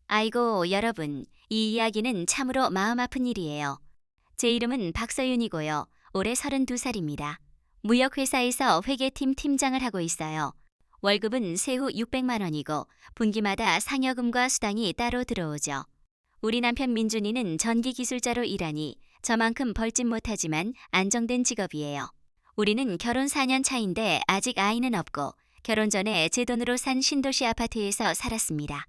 아이고, 여러분, 이 이야기는 참으로 마음 아픈 일이에요. 제 이름은 박서윤이고요. 올해 32살입니다. 무역회사에서 회계팀 팀장을 하고 있어요. 월급은 세후 600만 원이고 분기마다 상여금과 수당이 따로 들어오죠. 우리 남편 민준이는 전기 기술자로 일하니 저만큼 벌진 못하지만 안정된 직업이에요. 우리는 결혼 4년 차인데 아직 아이는 없고 결혼 전에 제 돈으로 산 신도시 아파트에서 살았습니다.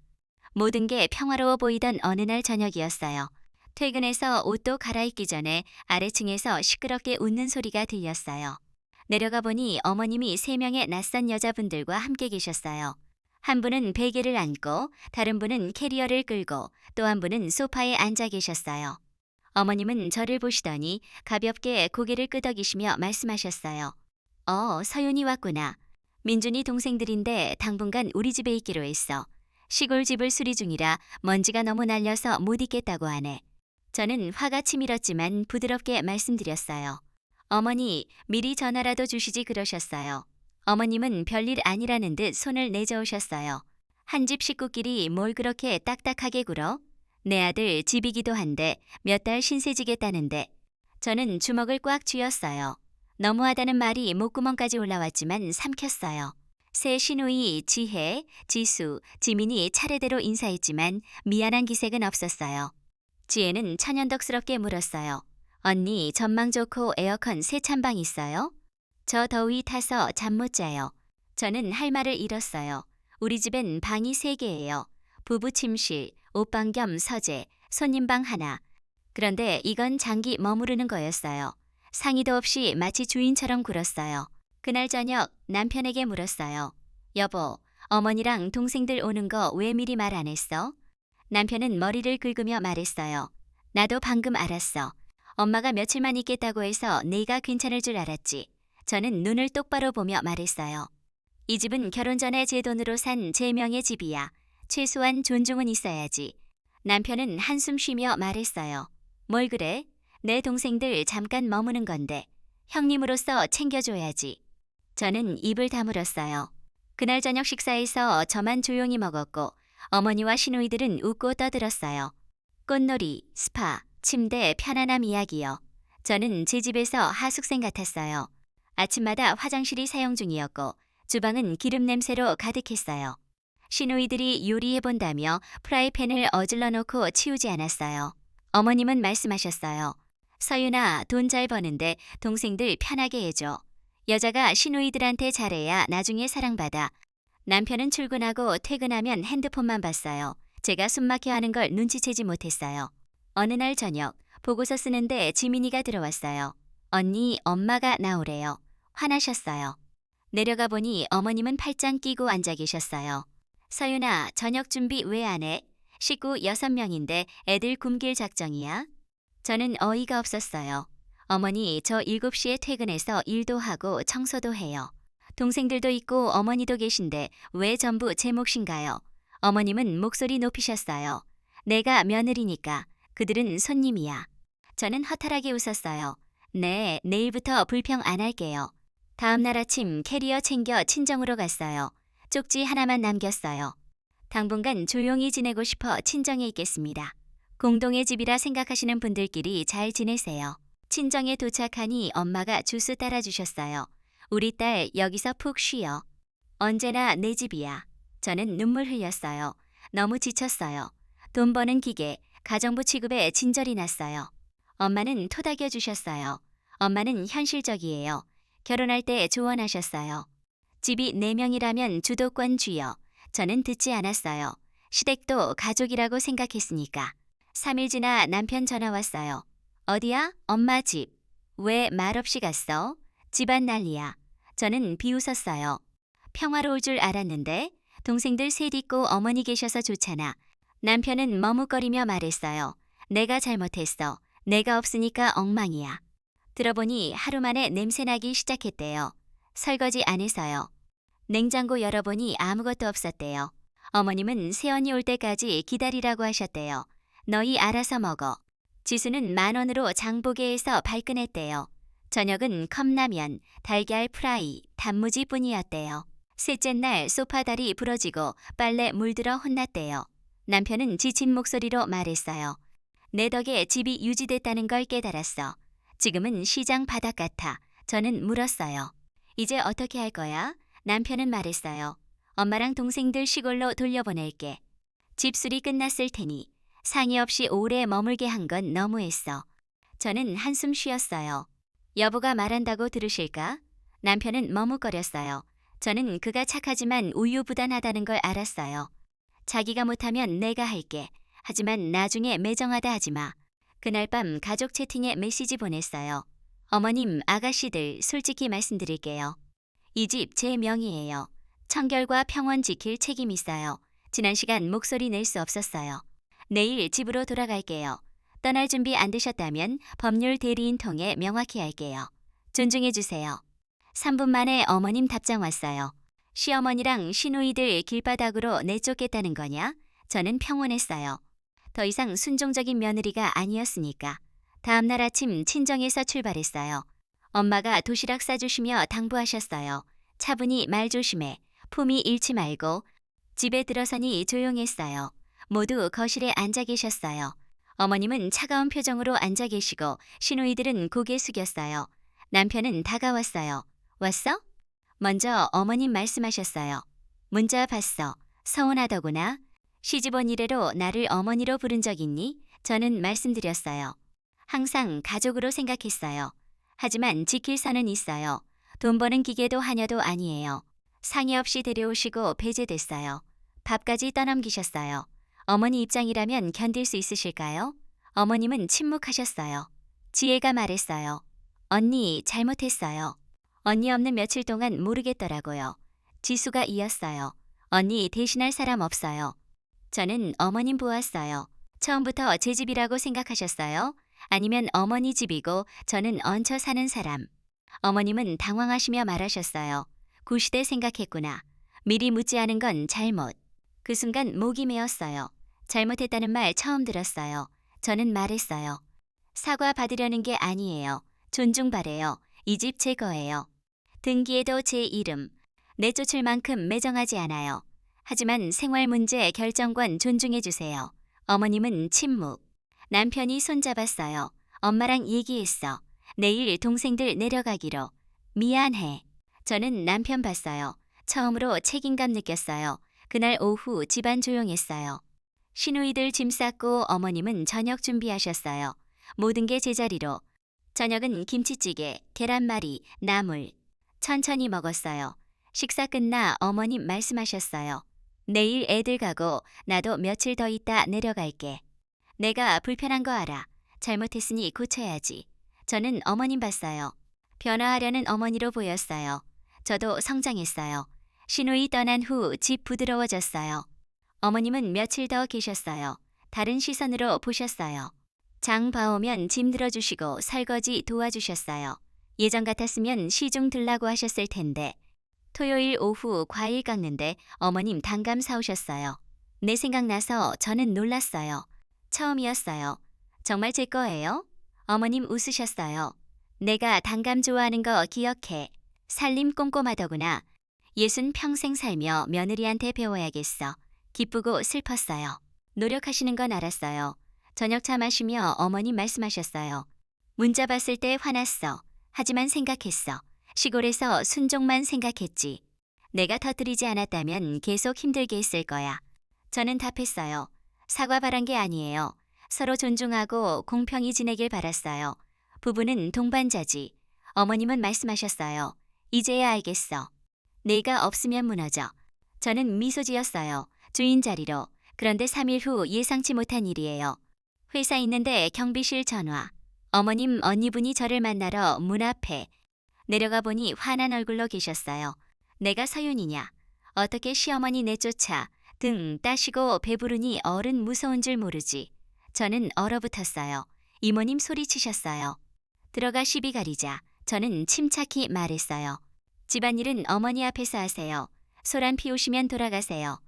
모든 게 평화로워 보이던 어느 날 저녁이었어요. 퇴근해서 옷도 갈아입기 전에 아래층에서 시끄럽게 웃는 소리가 들렸어요. 내려가 보니 어머님이 3명의 낯선 여자분들과 함께 계셨어요. 한 분은 베개를 안고 다른 분은 캐리어를 끌고 또 한 분은 소파에 앉아 계셨어요. 어머님은 저를 보시더니 가볍게 고개를 끄덕이시며 말씀하셨어요. 서윤이 왔구나. 민준이 동생들인데 당분간 우리 집에 있기로 했어. 시골 집을 수리 중이라 먼지가 너무 날려서 못 있겠다고 하네. 저는 화가 치밀었지만 부드럽게 말씀드렸어요. 어머니, 미리 전화라도 주시지 그러셨어요. 어머님은 별일 아니라는 듯 손을 내저으셨어요. 한 집 식구끼리 뭘 그렇게 딱딱하게 굴어? 내 아들 집이기도 한데 몇 달 신세지겠다는데. 저는 주먹을 꽉 쥐었어요. 너무하다는 말이 목구멍까지 올라왔지만 삼켰어요. 새 시누이 지혜, 지수, 지민이 차례대로 인사했지만 미안한 기색은 없었어요. 지혜는 천연덕스럽게 물었어요. 언니, 전망 좋고 에어컨 새 찬방 있어요? 저 더위 타서 잠 못 자요. 저는 할 말을 잃었어요. 우리 집엔 방이 3개예요. 부부 침실, 옷방 겸 서재, 손님방 하나. 그런데 이건 장기 머무르는 거였어요. 상의도 없이 마치 주인처럼 굴었어요. 그날 저녁 남편에게 물었어요. 여보, 어머니랑 동생들 오는 거 왜 미리 말 안 했어? 남편은 머리를 긁으며 말했어요. 나도 방금 알았어. 엄마가 며칠만 있겠다고 해서 네가 괜찮을 줄 알았지. 저는 눈을 똑바로 보며 말했어요. 이 집은 결혼 전에 제 돈으로 산 제 명의 집이야. 최소한 존중은 있어야지. 남편은 한숨 쉬며 말했어요. 뭘 그래? 내 동생들 잠깐 머무는 건데. 형님으로서 챙겨줘야지. 저는 입을 다물었어요. 그날 저녁 식사에서 저만 조용히 먹었고 어머니와 시누이들은 웃고 떠들었어요. 꽃놀이, 스파, 침대, 편안함 이야기요. 저는 제 집에서 하숙생 같았어요. 아침마다 화장실이 사용 중이었고 주방은 기름 냄새로 가득했어요. 시누이들이 요리해본다며 프라이팬을 어질러 놓고 치우지 않았어요. 어머님은 말씀하셨어요. 서윤아, 돈 잘 버는데 동생들 편하게 해줘. 여자가 시누이들한테 잘해야 나중에 사랑받아. 남편은 출근하고 퇴근하면 핸드폰만 봤어요. 제가 숨막혀 하는 걸 눈치채지 못했어요. 어느 날 저녁 보고서 쓰는데 지민이가 들어왔어요. 언니, 엄마가 나오래요. 화나셨어요. 내려가 보니 어머님은 팔짱 끼고 앉아 계셨어요. 서윤아, 저녁 준비 왜 안 해? 식구 6명인데 애들 굶길 작정이야? 저는 어이가 없었어요. 어머니, 저 7시에 퇴근해서 일도 하고 청소도 해요. 동생들도 있고 어머니도 계신데 왜 전부 제 몫인가요? 어머님은 목소리 높이셨어요. 내가 며느리니까. 그들은 손님이야. 저는 허탈하게 웃었어요. 네, 내일부터 불평 안 할게요. 다음 날 아침 캐리어 챙겨 친정으로 갔어요. 쪽지 하나만 남겼어요. 당분간 조용히 지내고 싶어 친정에 있겠습니다. 공동의 집이라 생각하시는 분들끼리 잘 지내세요. 친정에 도착하니 엄마가 주스 따라주셨어요. 우리 딸 여기서 푹 쉬어. 언제나 내 집이야. 저는 눈물 흘렸어요. 너무 지쳤어요. 돈 버는 기계, 가정부 취급에 진절이 났어요. 엄마는 토닥여 주셨어요. 엄마는 현실적이에요. 결혼할 때 조언하셨어요. 집이 4명이라면 주도권 쥐어. 저는 듣지 않았어요. 시댁도 가족이라고 생각했으니까. 3일 지나 남편 전화 왔어요. 어디야? 엄마 집. 왜 말없이 갔어? 집안 난리야. 저는 비웃었어요. 평화로울 줄 알았는데 동생들 셋 있고 어머니 계셔서 좋잖아. 남편은 머뭇거리며 말했어요. 내가 잘못했어. 내가 없으니까 엉망이야. 들어보니 하루 만에 냄새나기 시작했대요. 설거지 안 해서요. 냉장고 열어보니 아무것도 없었대요. 어머님은 새언니 올 때까지 기다리라고 하셨대요. 너희 알아서 먹어. 지수는 10,000원으로 장보게에서 발끈했대요. 저녁은 컵라면, 달걀 프라이, 단무지 뿐이었대요. 셋째 날 소파 다리 부러지고 빨래 물들어 혼났대요. 남편은 지친 목소리로 말했어요. 내 덕에 집이 유지됐다는 걸 깨달았어. 지금은 시장 바닥 같아. 저는 물었어요. 이제 어떻게 할 거야? 남편은 말했어요. 엄마랑 동생들 시골로 돌려보낼게. 집수리 끝났을 테니 상의 없이 오래 머물게 한 건 너무했어. 저는 한숨 쉬었어요. 여보가 말한다고 들으실까? 남편은 머뭇거렸어요. 저는 그가 착하지만 우유부단하다는 걸 알았어요. 자기가 못하면 내가 할게. 하지만 나중에 매정하다 하지 마. 그날 밤 가족 채팅에 메시지 보냈어요. 어머님, 아가씨들 솔직히 말씀드릴게요. 이 집 제 명의예요. 청결과 평온 지킬 책임 있어요. 지난 시간 목소리 낼 수 없었어요. 내일 집으로 돌아갈게요. 떠날 준비 안 되셨다면 법률 대리인 통해 명확히 할게요. 존중해 주세요. 3분 만에 어머님 답장 왔어요. 시어머니랑 시누이들 길바닥으로 내쫓겠다는 거냐? 저는 평온했어요. 더 이상 순종적인 며느리가 아니었으니까. 다음 날 아침 친정에서 출발했어요. 엄마가 도시락 싸주시며 당부하셨어요. 차분히 말 조심해. 품위 잃지 말고. 집에 들어서니 조용했어요. 모두 거실에 앉아 계셨어요. 어머님은 차가운 표정으로 앉아 계시고 시누이들은 고개 숙였어요. 남편은 다가왔어요. 왔어? 먼저 어머님 말씀하셨어요. 문자 봤어. 서운하더구나. 시집온 이래로 나를 어머니로 부른 적 있니? 저는 말씀드렸어요. 항상 가족으로 생각했어요. 하지만 지킬 선은 있어요. 돈 버는 기계도 하녀도 아니에요. 상의 없이 데려오시고 배제됐어요. 밥까지 떠넘기셨어요. 어머니 입장이라면 견딜 수 있으실까요? 어머님은 침묵하셨어요. 지혜가 말했어요. 언니, 잘못했어요. 언니 없는 며칠 동안 모르겠더라고요. 지수가 이었어요. 언니 대신할 사람 없어요. 저는 어머님 보았어요. 처음부터 제 집이라고 생각하셨어요? 아니면 어머니 집이고 저는 얹혀 사는 사람. 어머님은 당황하시며 말하셨어요. 구시대 생각했구나. 미리 묻지 않은 건 잘못. 그 순간 목이 메었어요. 잘못했다는 말 처음 들었어요. 저는 말했어요. 사과 받으려는 게 아니에요. 존중바래요. 이 집 제 거예요. 등기에도 제 이름. 내쫓을 만큼 매정하지 않아요. 하지만 생활 문제 결정권 존중해 주세요. 어머님은 침묵. 남편이 손잡았어요. 엄마랑 얘기했어. 내일 동생들 내려가기로. 미안해. 저는 남편 봤어요. 처음으로 책임감 느꼈어요. 그날 오후 집안 조용했어요. 시누이들 짐 쌌고 어머님은 저녁 준비하셨어요. 모든 게 제자리로. 저녁은 김치찌개, 계란말이, 나물. 천천히 먹었어요. 식사 끝나 어머님 말씀하셨어요. 내일 애들 가고 나도 며칠 더 있다 내려갈게. 내가 불편한 거 알아. 잘못했으니 고쳐야지. 저는 어머님 봤어요. 변화하려는 어머니로 보였어요. 저도 성장했어요. 시누이 떠난 후 집 부드러워졌어요. 어머님은 며칠 더 계셨어요. 다른 시선으로 보셨어요. 장 봐오면 짐 들어주시고 설거지 도와주셨어요. 예전 같았으면 시중 들라고 하셨을 텐데. 토요일 오후 과일 깎는데 어머님 단감 사오셨어요. 내 생각나서 저는 놀랐어요. 처음이었어요. 정말 제 거예요? 어머님 웃으셨어요. 내가 단감 좋아하는 거 기억해. 살림 꼼꼼하더구나. 예순 평생 살며 며느리한테 배워야겠어. 기쁘고 슬펐어요. 노력하시는 건 알았어요. 저녁차 마시며 어머님 말씀하셨어요. 문자 봤을 때 화났어. 하지만 생각했어. 시골에서 순종만 생각했지. 내가 터뜨리지 않았다면 계속 힘들게 했을 거야. 저는 답했어요. 사과 바란 게 아니에요. 서로 존중하고 공평히 지내길 바랐어요. 부부는 동반자지. 어머님은 말씀하셨어요. 이제야 알겠어. 내가 없으면 무너져. 저는 미소 지었어요. 주인 자리로. 그런데 3일 후 예상치 못한 일이에요. 회사 있는데 경비실 전화. 어머님 언니분이 저를 만나러 문 앞에. 내려가 보니 화난 얼굴로 계셨어요. 내가 서윤이냐. 어떻게 시어머니 내쫓아. 등 따시고 배부르니 어른 무서운 줄 모르지. 저는 얼어붙었어요. 이모님 소리치셨어요. 들어가 시비 가리자. 저는 침착히 말했어요. 집안일은 어머니 앞에서 하세요. 소란 피우시면 돌아가세요.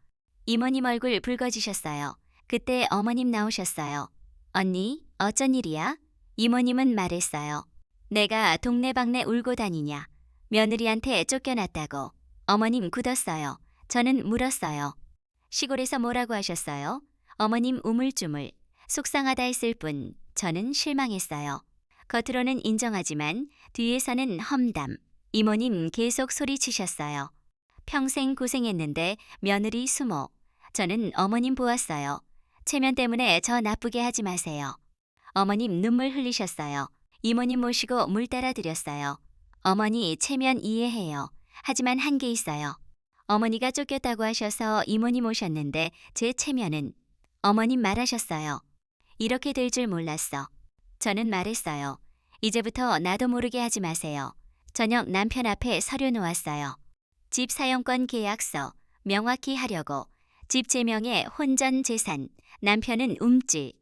이모님 얼굴 붉어지셨어요. 그때 어머님 나오셨어요. 언니, 어쩐 일이야? 이모님은 말했어요. 내가 동네방네 울고 다니냐. 며느리한테 쫓겨났다고. 어머님 굳었어요. 저는 물었어요. 시골에서 뭐라고 하셨어요? 어머님 우물쭈물, 속상하다 했을 뿐 저는 실망했어요. 겉으로는 인정하지만 뒤에서는 험담. 이모님 계속 소리치셨어요. 평생 고생했는데 며느리 수모. 저는 어머님 보았어요. 체면 때문에 저 나쁘게 하지 마세요. 어머님 눈물 흘리셨어요. 이모님 모시고 물 따라 드렸어요. 어머니 체면 이해해요. 하지만 한계 있어요. 어머니가 쫓겼다고 하셔서 이모님 오셨는데 제 체면은 어머님 말하셨어요. 이렇게 될 줄 몰랐어. 저는 말했어요. 이제부터 나도 모르게 하지 마세요. 저녁 남편 앞에 서류 놓았어요. 집 사용권 계약서 명확히 하려고. 집 제명에 혼전 재산, 남편은 움찔.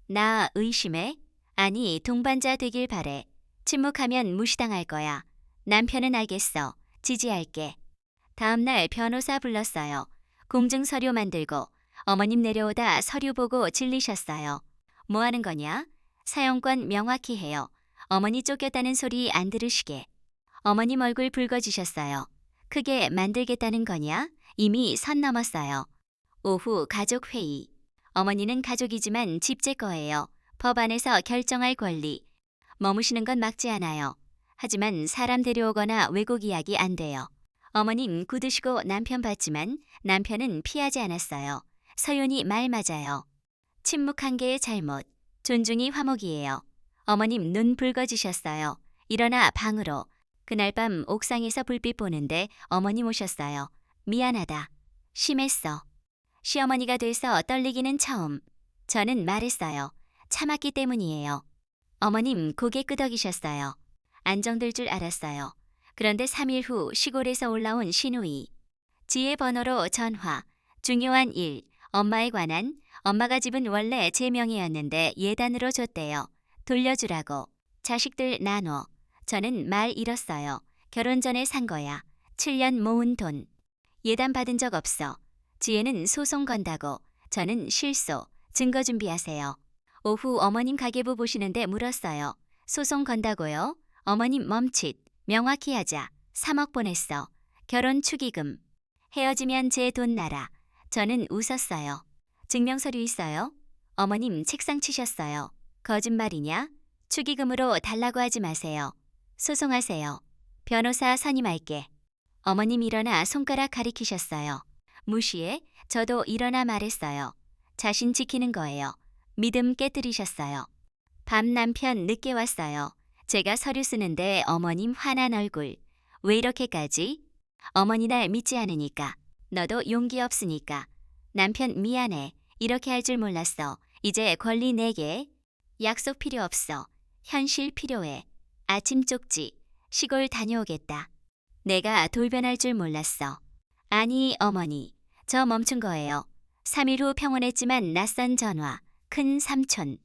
나 의심해? 아니 동반자 되길 바래. 침묵하면 무시당할 거야. 남편은 알겠어. 지지할게. 다음날 변호사 불렀어요. 공증서류 만들고 어머님 내려오다 서류 보고 질리셨어요. 뭐 하는 거냐? 사용권 명확히 해요. 어머니 쫓겼다는 소리 안 들으시게. 어머님 얼굴 붉어지셨어요. 크게 만들겠다는 거냐? 이미 선 넘었어요. 오후 가족회의. 어머니는 가족이지만 집 제 거예요. 법 안에서 결정할 권리. 머무시는 건 막지 않아요. 하지만 사람 데려오거나 왜곡 이야기 안 돼요. 어머님 굳으시고 남편 봤지만 남편은 피하지 않았어요. 서윤이 말 맞아요. 침묵한 게 잘못. 존중이 화목이에요. 어머님 눈 붉어지셨어요. 일어나 방으로. 그날 밤 옥상에서 불빛 보는데 어머님 오셨어요. 미안하다. 심했어. 시어머니가 돼서 떨리기는 처음. 저는 말했어요. 참았기 때문이에요. 어머님 고개 끄덕이셨어요. 안정될 줄 알았어요. 그런데 3일 후 시골에서 올라온 신우이. 지혜 번호로 전화. 중요한 일. 엄마에 관한. 엄마가 집은 원래 제 명의였는데 예단으로 줬대요. 돌려주라고. 자식들 나눠. 저는 말 잃었어요. 결혼 전에 산 거야. 7년 모은 돈. 예단 받은 적 없어. 지혜는 소송 건다고. 저는 실소. 증거 준비하세요. 오후 어머님 가계부 보시는데 물었어요. 소송 건다고요? 어머님 멈칫. 명확히 하자. 3억 보냈어. 결혼 축의금. 헤어지면 제 돈 나라. 저는 웃었어요. 증명서류 있어요? 어머님 책상 치셨어요. 거짓말이냐? 축의금으로 달라고 하지 마세요. 소송하세요. 변호사 선임할게. 어머님 일어나 손가락 가리키셨어요. 무시해? 저도 일어나 말했어요. 자신 지키는 거예요. 믿음 깨뜨리셨어요. 밤 남편 늦게 왔어요. 제가 서류 쓰는데 어머님 화난 얼굴. 왜 이렇게까지? 어머니 날 믿지 않으니까. 너도 용기 없으니까. 남편 미안해. 이렇게 할 줄 몰랐어. 이제 권리 내게. 약속 필요 없어. 현실 필요해. 아침 쪽지. 시골 다녀오겠다. 내가 돌변할 줄 몰랐어. 아니 어머니. 저 멈춘 거예요. 3일 후 평온했지만 낯선 전화. 큰 삼촌.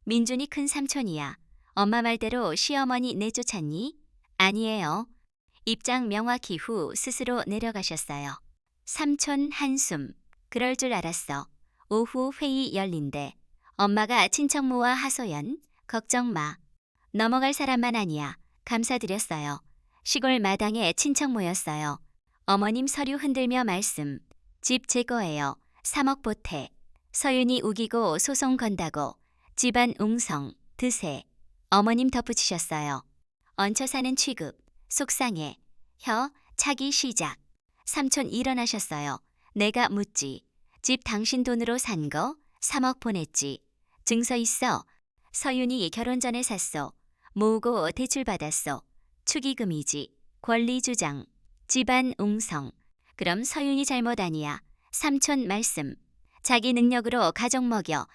민준이 큰 삼촌이야. 엄마 말대로 시어머니 내쫓았니? 아니에요. 입장 명확히 후 스스로 내려가셨어요. 삼촌 한숨. 그럴 줄 알았어. 오후 회의 열린대. 엄마가 친척모와 하소연. 걱정 마. 넘어갈 사람만 아니야. 감사드렸어요. 시골 마당에 친척 모였어요. 어머님 서류 흔들며 말씀. 집 제 거예요. 3억 보태. 서윤이 우기고 소송 건다고. 집안 웅성. 드세. 어머님 덧붙이셨어요. 얹혀 사는 취급. 속상해. 차기 시작. 삼촌 일어나셨어요. 내가 묻지. 집 당신 돈으로 산 거 3억 보냈지. 증서 있어. 서윤이 결혼 전에 샀어. 모으고 대출 받았어. 축의금이지. 권리 주장. 집안 웅성. 그럼 서윤이 잘못 아니야. 삼촌 말씀. 자기 능력으로 가족 먹여.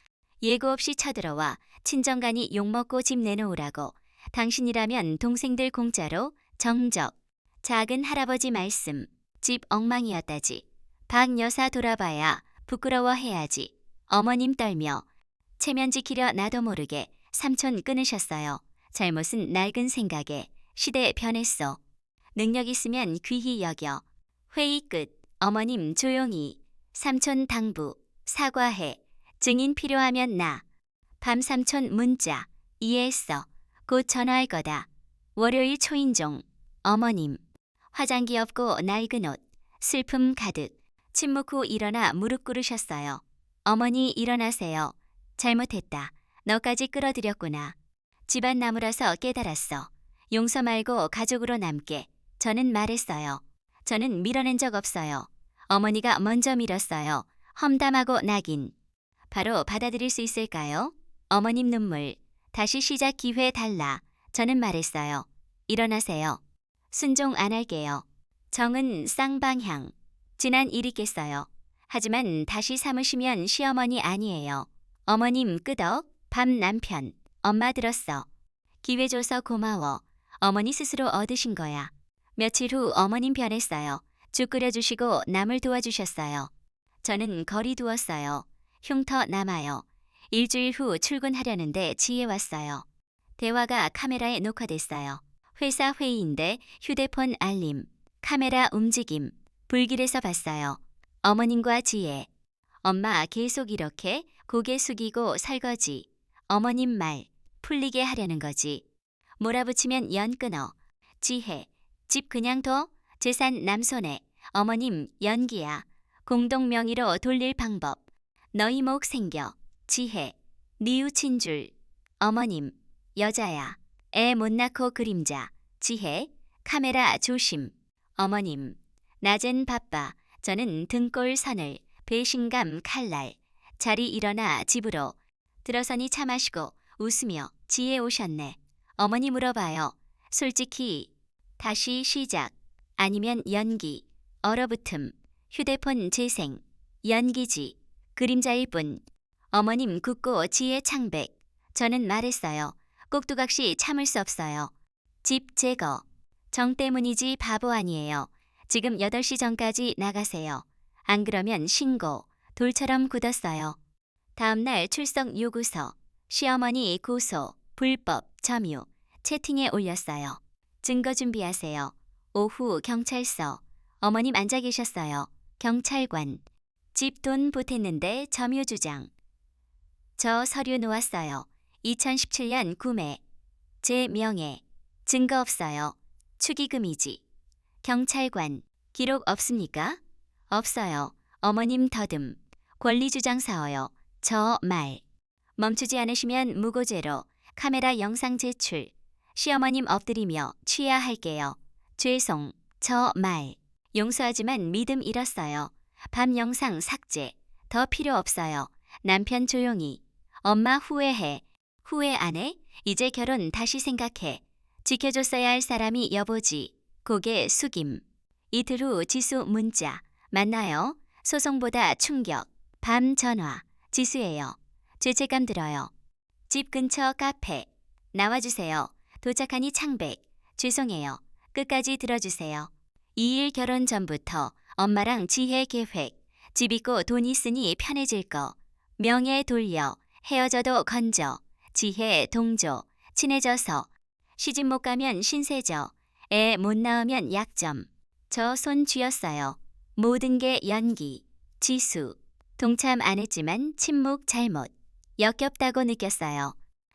예고 없이 쳐들어와 친정간이 욕먹고 집 내놓으라고. 당신이라면 동생들 공짜로 정적. 작은 할아버지 말씀. 집 엉망이었다지. 박 여사 돌아봐야 부끄러워해야지. 어머님 떨며. 체면 지키려 나도 모르게 삼촌 끊으셨어요. 잘못은 낡은 생각에. 시대 변했어. 능력 있으면 귀히 여겨. 회의 끝. 어머님 조용히. 삼촌 당부. 사과해. 증인 필요하면 나. 밤 삼촌 문자. 이해했어. 곧 전화할 거다. 월요일 초인종. 어머님. 화장기 없고 낡은 옷. 슬픔 가득. 침묵 후 일어나 무릎 꿇으셨어요. 어머니 일어나세요. 잘못했다. 너까지 끌어들였구나. 집안 나무라서 깨달았어. 용서 말고 가족으로 남게. 저는 말했어요. 저는 밀어낸 적 없어요. 어머니가 먼저 밀었어요. 험담하고 낙인. 바로 받아들일 수 있을까요? 어머님 눈물. 다시 시작 기회 달라. 저는 말했어요. 일어나세요. 순종 안 할게요. 정은 쌍방향. 지난 일이겠어요. 하지만 다시 삼으시면 시어머니 아니에요. 어머님 끄덕. 밤 남편. 엄마 들었어. 기회 줘서 고마워. 어머니 스스로 얻으신 거야. 며칠 후 어머님 변했어요. 죽 끓여주시고 남을 도와주셨어요. 저는 거리 두었어요. 흉터 남아요. 일주일 후 출근하려는데 지혜 왔어요. 대화가 카메라에 녹화됐어요. 회사 회의인데 휴대폰 알림, 카메라 움직임, 불길에서 봤어요. 어머님과 지혜. 엄마 계속 이렇게 고개 숙이고 설거지. 어머님 말, 풀리게 하려는 거지. 몰아붙이면 연 끊어. 지혜, 집 그냥 둬? 재산 남손에. 어머님 연기야. 공동 명의로 돌릴 방법. 너희 목 생겨. 지혜, 뉘우친 줄. 어머님, 여자야. 애 못 낳고 그림자. 지혜, 카메라 조심. 어머님, 낮엔 바빠. 저는 등골 선을. 배신감 칼날. 자리 일어나 집으로. 들어서니 차 마시고 웃으며 지혜 오셨네. 어머니 물어봐요. 솔직히 다시 시작. 아니면 연기. 얼어붙음. 휴대폰 재생. 연기지. 그림자일 뿐. 어머님 굳고 지혜 창백. 저는 말했어요. 꼭두각시 참을 수 없어요. 집 제거. 정 때문이지 바보 아니에요. 지금 8시 전까지 나가세요. 안 그러면 신고. 돌처럼 굳었어요. 다음날 출석 요구서. 시어머니 고소. 불법 점유. 채팅에 올렸어요. 증거 준비하세요. 오후 경찰서. 어머님 앉아 계셨어요. 경찰관. 집 돈 보탰는데 점유 주장. 저 서류 놓았어요. 2017년 구매. 제 명예. 증거 없어요. 축의금이지. 경찰관. 기록 없습니까? 없어요. 어머님 더듬. 권리주장 사어요. 저 말. 멈추지 않으시면 무고죄로. 카메라 영상 제출. 시어머님 엎드리며 취하 할게요. 죄송. 저 말. 용서하지만 믿음 잃었어요. 밤 영상 삭제. 더 필요 없어요. 남편 조용히. 엄마 후회해. 후회 안 해? 이제 결혼 다시 생각해. 지켜줬어야 할 사람이 여보지. 고개 숙임. 이틀 후 지수 문자. 만나요. 소송보다 충격. 밤 전화. 지수예요. 죄책감 들어요. 집 근처 카페. 나와주세요. 도착하니 창백. 죄송해요. 끝까지 들어주세요. 2일 결혼 전부터 엄마랑 지혜 계획. 집 있고 돈 있으니 편해질 거. 명예 돌려. 헤어져도 건져. 지혜 동조. 친해져서. 시집 못 가면 신세져. 애 못 낳으면 약점. 저 손 쥐었어요. 모든 게 연기. 지수. 동참 안 했지만 침묵 잘못. 역겹다고 느꼈어요.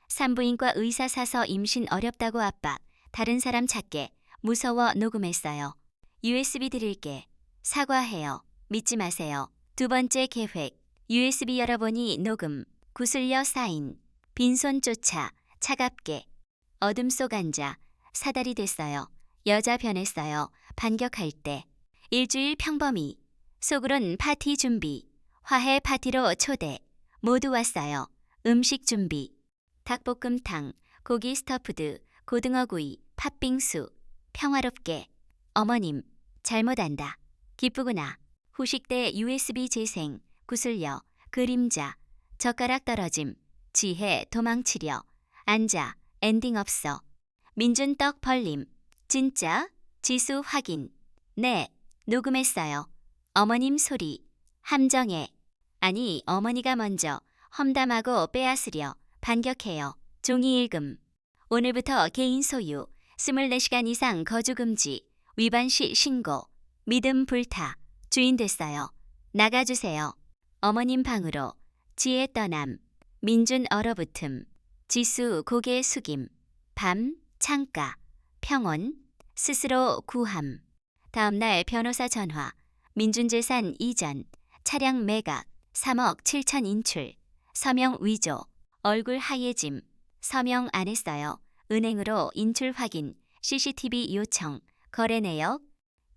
산부인과 의사 사서 임신 어렵다고 압박. 다른 사람 찾게. 무서워 녹음했어요. USB 드릴게. 사과해요. 믿지 마세요. 두 번째 계획. USB 열어보니 녹음. 구슬려 사인. 빈손 쫓아. 차갑게. 어둠 속 앉아. 사달이 됐어요. 여자 변했어요. 반격할 때. 일주일 평범히. 속으론 파티 준비. 화해 파티로 초대. 모두 왔어요. 음식 준비. 닭볶음탕, 고기 스터프드, 고등어구이, 팥빙수. 평화롭게. 어머님, 잘못한다. 기쁘구나. 후식 때 USB 재생, 구슬려, 그림자, 젓가락 떨어짐, 지혜 도망치려. 앉아, 엔딩 없어. 민준 떡 벌림. 진짜? 지수 확인. 네, 녹음했어요. 어머님 소리. 함정해. 아니, 어머니가 먼저 험담하고 빼앗으려. 반격해요. 종이 읽음. 오늘부터 개인 소유. 24시간 이상 거주 금지. 위반 시 신고. 믿음 불타. 주인 됐어요. 나가주세요. 어머님 방으로. 지혜 떠남. 민준 얼어붙음. 지수 고개 숙임. 밤 창가. 평온. 스스로 구함. 다음날 변호사 전화. 민준 재산 이전. 차량 매각. 3억 7천 인출, 서명 위조, 얼굴 하얘짐, 서명 안 했어요. 은행으로 인출 확인, CCTV 요청, 거래 내역,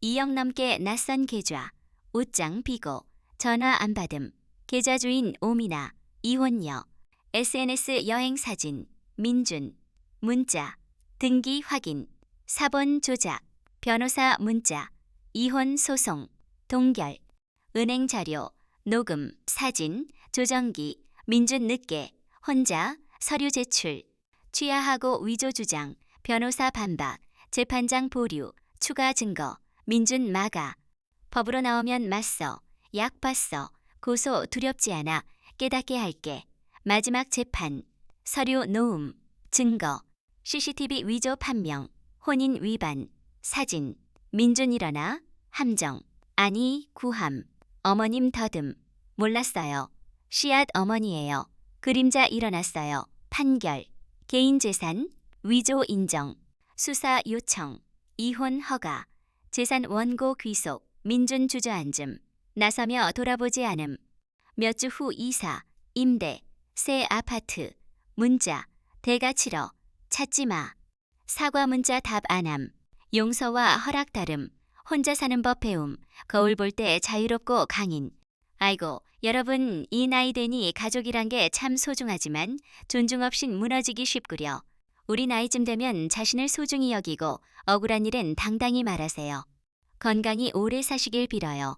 2억 넘게 낯선 계좌, 옷장 비고, 전화 안 받음, 계좌 주인 오미나, 이혼녀, SNS 여행 사진, 민준, 문자, 등기 확인, 사본 조작, 변호사 문자, 이혼 소송, 동결, 은행 자료, 녹음, 사진, 조정기, 민준 늦게, 혼자, 서류 제출, 취하하고 위조 주장, 변호사 반박, 재판장 보류, 추가 증거, 민준 마가, 법으로 나오면 맞서, 약 봤어, 고소 두렵지 않아, 깨닫게 할게, 마지막 재판, 서류 놓음, 증거, CCTV 위조 판명, 혼인 위반, 사진, 민준 일어나, 함정, 아니 구함, 어머님 더듬, 몰랐어요. 씨앗 어머니예요. 그림자 일어났어요. 판결, 개인재산, 위조 인정, 수사 요청, 이혼 허가, 재산 원고 귀속, 민준 주저앉음, 나서며 돌아보지 않음, 몇 주 후 이사, 임대, 새 아파트, 문자, 대가 치러, 찾지 마, 사과 문자 답 안함, 용서와 허락 다름, 혼자 사는 법 배움, 거울 볼 때 자유롭고 강인. 아이고, 여러분 이 나이 되니 가족이란 게 참 소중하지만 존중 없인 무너지기 쉽구려. 우리 나이쯤 되면 자신을 소중히 여기고 억울한 일은 당당히 말하세요. 건강히 오래 사시길 빌어요.